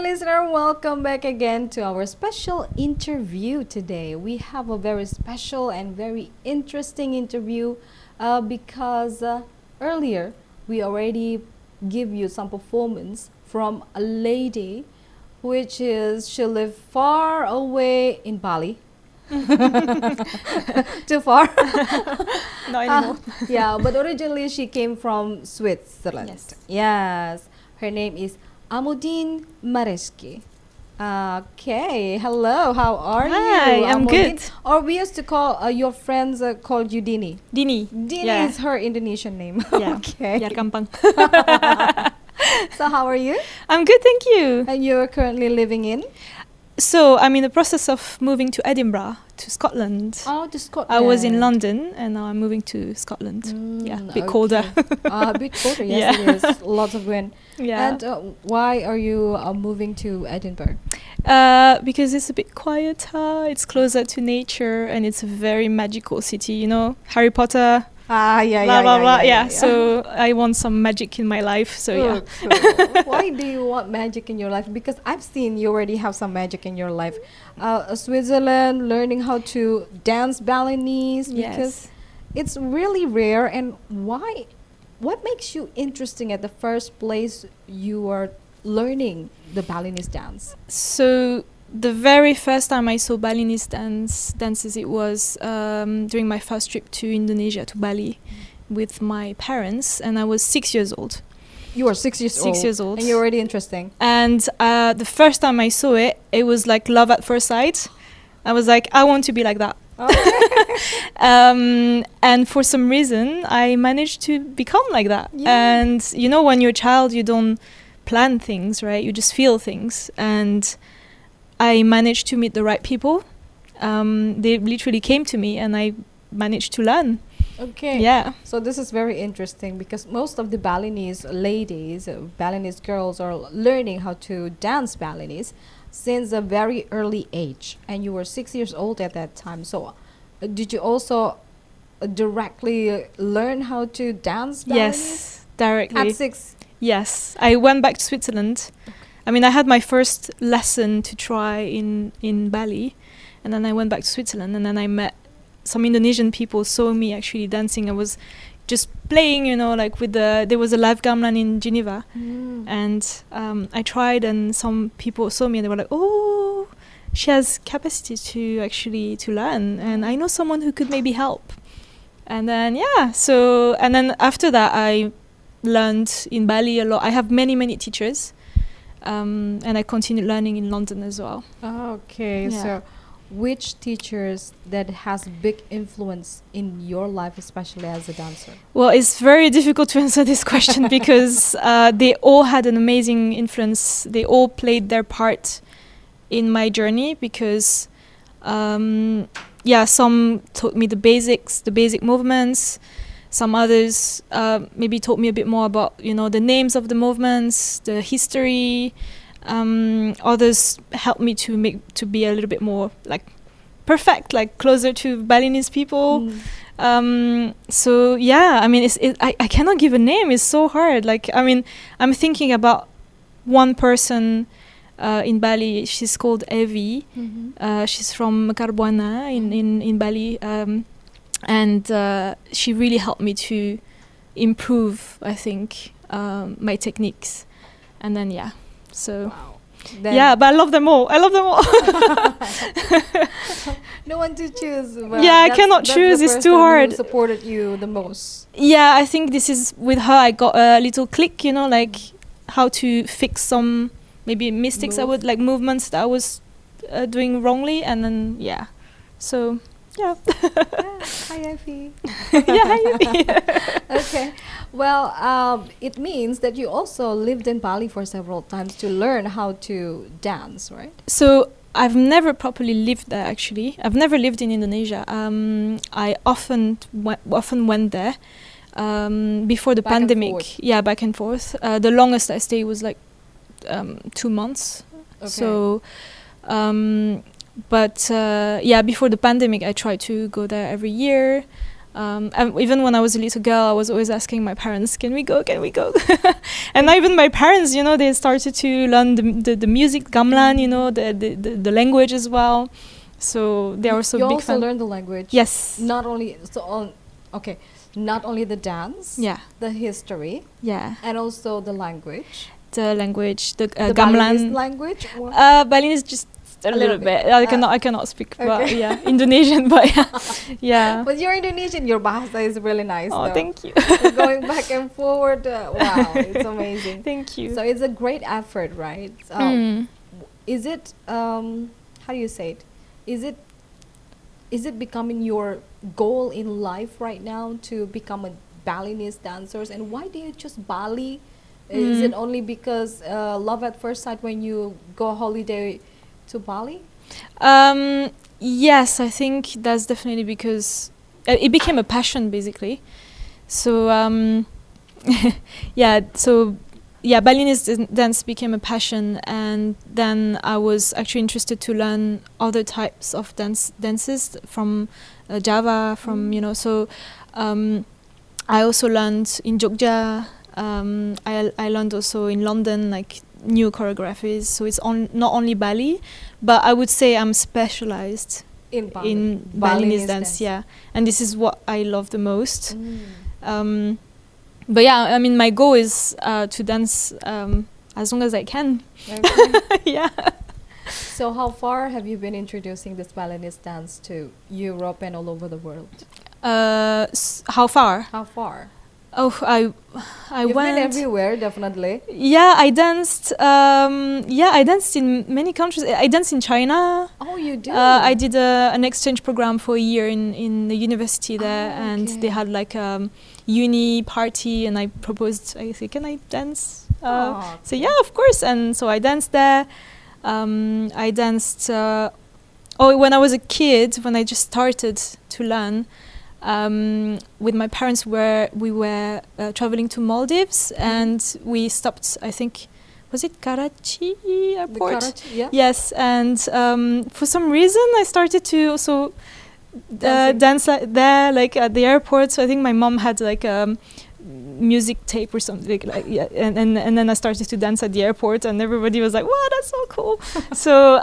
Listener, welcome back again to our special interview today. We have a very special and very interesting interview because earlier we already give you some performance from a lady which is she lived far away in Bali. Too far? Not anymore. Yeah, but originally she came from Switzerland. Yes. Yes. Her name is Amandine Mareschi. Okay, hello, how are you? Hi, I'm Amandine? good. Or we used to call your friends called you Dini. Dini. Dini Yeah. is her Indonesian name. Yeah. Okay. Biar gampang. So how are you? I'm good, thank you. And you're currently living in? So I'm in the process of moving to Edinburgh, to Scotland. Oh, to Scotland. I was in London and now I'm moving to Scotland. Yeah, a bit colder. A bit colder, yes, Yeah. it is. Lots of wind. Yeah. And why are you moving to Edinburgh? Because it's a bit quieter, it's closer to nature, and it's a very magical city. You know, Harry Potter. Yeah, Blah blah blah. Yeah. So I want some magic in my life. So yeah. Cool. Why do you want magic in your life? Because I've seen you already have some magic in your life. Switzerland, learning how to dance Balinese, because Yes. it's really rare. And why? What makes you interesting at the first place you are learning the Balinese dance? So the very first time I saw Balinese dances, it was during my first trip to Indonesia, to Bali, with my parents, and I was 6 years old. You are 6 years old. 6 years old. And you're already interesting. And the first time I saw it, it was like love at first sight. I was like, I want to be like that. And for some reason, I managed to become like that. Yeah. And you know, when you're a child, you don't plan things, right? You just feel things. And I managed to meet the right people. They literally came to me and I managed to learn. Okay. Yeah. So this is very interesting because most of the Balinese ladies, Balinese girls are learning how to dance Balinese since a very early age. And you were 6 years old at that time. So did you also directly learn how to dance Balinese? Yes, directly. At 6? Yes. I went back to Switzerland. I mean, I had my first lesson to try in Bali. And then I went back to Switzerland and then I met some Indonesian people, saw me actually dancing. I was just playing, you know, like there was a live gamelan in Geneva. And I tried and some people saw me and they were like, oh, she has capacity to actually to learn. And I know someone who could maybe help. And then, yeah, so, and then after that, I learned in Bali a lot. I have many, many teachers. And I continued learning in London as well. Okay, Yeah. so which teachers that has big influence in your life, especially as a dancer? Well, it's very difficult to answer this question because they all had an amazing influence. They all played their part in my journey because, some taught me the basics, the basic movements. Some others maybe taught me a bit more about, you know, the names of the movements, the history. Others helped me to be a little bit more like perfect, like closer to Balinese people. So yeah, I mean, I cannot give a name. It's so hard. Like, I mean, I'm thinking about one person in Bali. She's called Evi. She's from Mekarbuana in Bali, and she really helped me to improve, I think, my techniques. And then so. Wow. But I love them all. No one to choose. Well, I cannot choose. It's too hard. Who supported you the most? Yeah, I think this is with her. I got a little click, you know, like how to fix some maybe mistakes movements that I was doing wrongly, and then so. Yeah. Hi, Effie. Hi, Effie. Okay. Well, it means that you also lived in Bali for several times to learn how to dance, right? So I've never properly lived there, actually. I've never lived in Indonesia. I often went there before the pandemic. Yeah, back and forth. The longest I stayed was like 2 months. Okay. So... before the pandemic, I tried to go there every year. And even when I was a little girl, I was always asking my parents, can we go? And even my parents, you know, they started to learn the music, gamelan, you know, the language as well. So they are also you big also fan. learned the language? Yes. Not only the dance, the history, and also the language. The language, the Balinese gamelan language? Balinese just a little bit. I cannot speak Indonesian, but yeah. But you're Indonesian. Your bahasa is really nice. Oh, though. thank you. You're going back and forward. Wow, it's amazing. Thank you. So it's a great effort, right? is it how do you say it? Is it becoming your goal in life right now to become a Balinese dancers? And why do you choose Bali? Is it only because love at first sight when you go holiday to Bali? Yes, I think that's definitely because it became a passion basically. So Balinese dance became a passion, and then I was actually interested to learn other types of dances from Java, from So I also learned in Jogja. I learned also in London, like new choreographies. So it's not only Bali, but I would say I'm specialized In Bali. in Balinese dance. Yeah, and this is what I love the most. But yeah, I mean, my goal is to dance as long as I can. Okay. Yeah. So how far have you been introducing this Balinese dance to Europe and all over the world? How far? How far? Oh, I You've went been everywhere, definitely. Yeah, I danced. I danced in many countries. I danced in China. Oh, you do? I did an exchange program for a year in the university there, and okay. they had like a uni party, and I proposed. I said, "Can I dance?" So yeah, of course. And so I danced there. I danced. When I was a kid, when I just started to learn. With my parents, we were traveling to Maldives, and we stopped. I think, was it Karachi airport? Karachi, yeah. Yes, and for some reason I started to also dance there, like at the airport. So I think my mom had like a music tape or something, like yeah, and then I started to dance at the airport, and everybody was like, "Wow, that's so cool!" So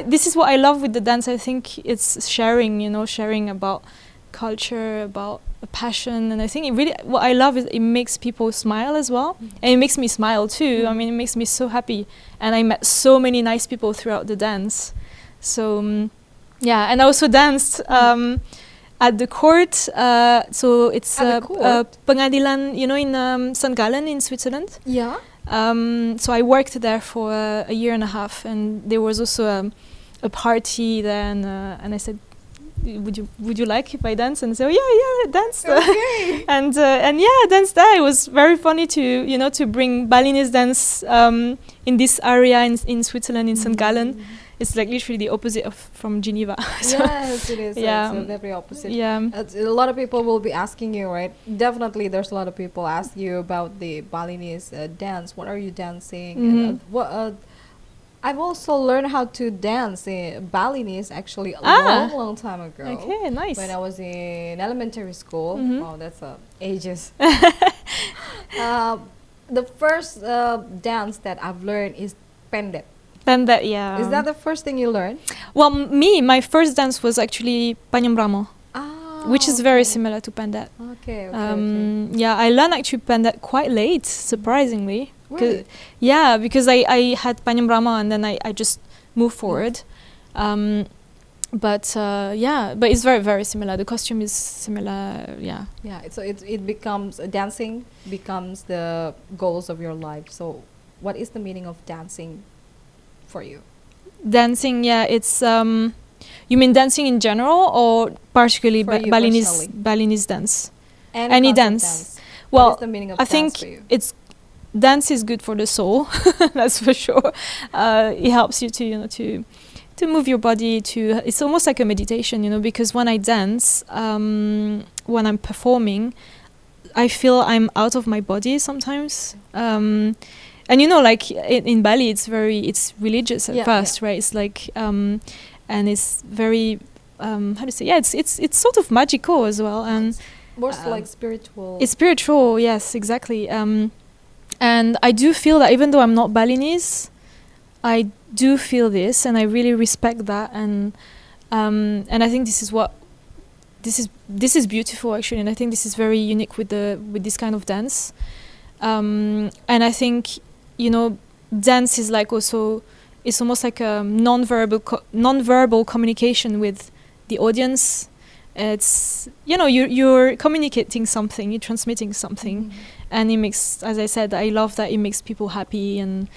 this is what I love with the dance. I think it's sharing about culture, about a passion, and I think what I love is it makes people smile as well, and it makes me smile too. I mean, it makes me so happy, and I met so many nice people throughout the dance. So and I also danced at the court. So it's pengadilan, in St. Gallen in Switzerland. Yeah. So I worked there for a year and a half, and there was also a party there, and I said, would you like if I dance? And so I danced. Okay. and I danced there. It was very funny to bring Balinese dance in this area in Switzerland, in St. Gallen. It's like literally the opposite from Geneva. So Yes, it is. Yeah. It's the very opposite. Yeah. A lot of people will be asking you, right? Definitely, there's a lot of people ask you about the Balinese dance. What are you dancing? I've also learned how to dance in Balinese actually a long time ago. Okay, nice. When I was in elementary school. Wow, that's ages. The first dance that I've learned is pendet. Pendet, yeah. Is that the first thing you learned? Well, my first dance was actually Panyambramo, which is very similar to pendet. Okay. Yeah, I learned actually pendet quite late, surprisingly. Really? Yeah, because I had Panyambramo and then I just moved forward. But it's very, very similar. The costume is similar, yeah. Yeah, so it becomes, dancing becomes the goals of your life. So what is the meaning of dancing for you? Dancing, yeah, it's, you mean dancing in general or particularly Balinese dance? Any dance. Well, what is the meaning of I dance think for you? Dance is good for the soul, that's for sure. It helps you to move your body. It's almost like a meditation, because when I dance, when I'm performing, I feel I'm out of my body sometimes. And like in Bali, it's religious at first, right? It's like, and it's very, how to say? Yeah, it's sort of magical as well, and more like spiritual. It's spiritual, yes, exactly. And I do feel that even though I'm not Balinese, I do feel this, and I really respect that, and I think this is beautiful actually, and I think this is very unique with this kind of dance, and I think dance is like also, it's almost like a non-verbal communication with the audience. It's you're communicating something, you're transmitting something, and it makes, as I said, I love that it makes people happy, and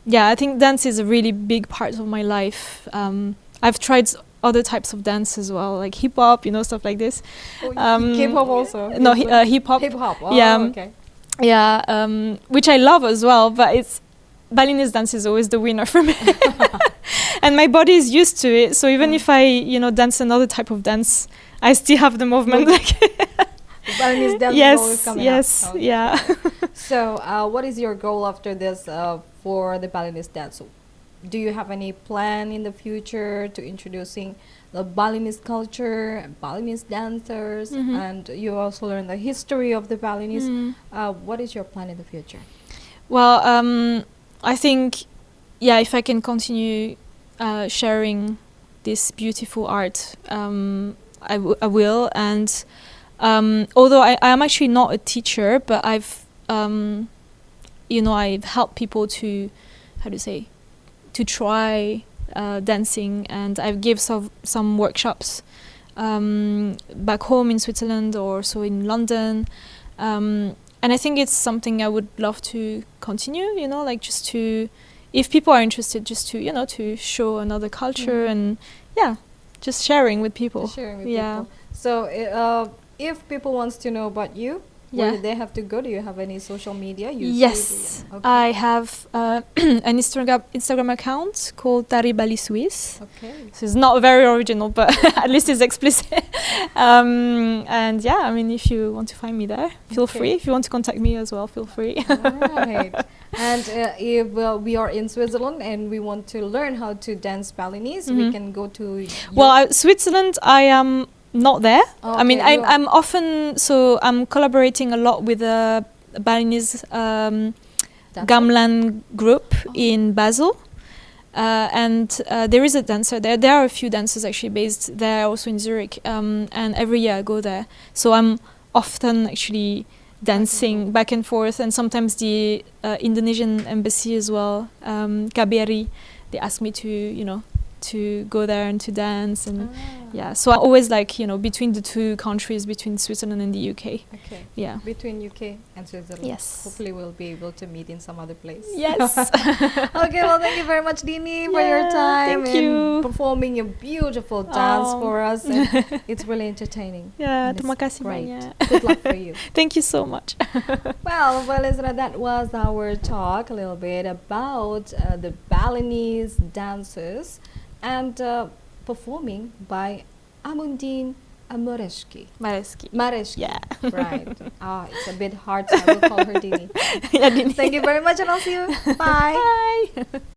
yeah, I think dance is a really big part of my life. I've tried other types of dance as well, like hip hop, stuff like this. K-pop also? No, hip hop. Hip hop. Oh, Yeah, okay. Yeah, which I love as well, but it's Balinese dance is always the winner for me. And my body is used to it, so even if I, dance another type of dance, I still have the movement. Balinese dance is always coming yes, up. Okay. yeah. So, what is your goal after this for the Balinese dance? Do you have any plan in the future to introducing the Balinese culture, Balinese dancers, and you also learn the history of the Balinese? What is your plan in the future? Well, I think, if I can continue sharing this beautiful art, I will. And although I am actually not a teacher, but I've helped people to, to try dancing, and I've give some workshops back home in Switzerland or so in London. And I think it's something I would love to continue, just to, if people are interested, just to, to show another culture and, just sharing with people. People. So, if people wants to know about you, where do they have to go? Do you have any social media? Yes, okay. I have an Instagram account called Dari Bali Swiss. Okay. So it's not very original, but at least it's explicit. And if you want to find me there, feel free. If you want to contact me as well, feel free. Right. And if we are in Switzerland and we want to learn how to dance Balinese, we can go to. Switzerland, I am not there. Okay, I mean, I'm often, I'm collaborating a lot with a Balinese gamelan group in Basel. And there is a dancer there. There are a few dancers actually based there, also in Zurich. And every year I go there. So I'm often actually dancing back and forth. And sometimes the Indonesian embassy as well, KBRI, they ask me to, to go there and to dance. And so I'm always between the two countries, between Switzerland and the UK. Okay. Yeah. Between UK and Switzerland. Yes. Hopefully we'll be able to meet in some other place. Yes. Okay, well, thank you very much, Dini, for your time. Thank you. Performing your beautiful dance for us. And it's really entertaining. Yeah, terima kasih great. banyak. Good luck for you. Thank you so much. Well, listener, that was our talk a little bit about the Balinese dancers and performing by Amandine Mareschi. Yeah. Right. It's a bit hard, so I will call her Dini. Yeah, Dini. Thank you very much, and I'll see you. Bye. Bye.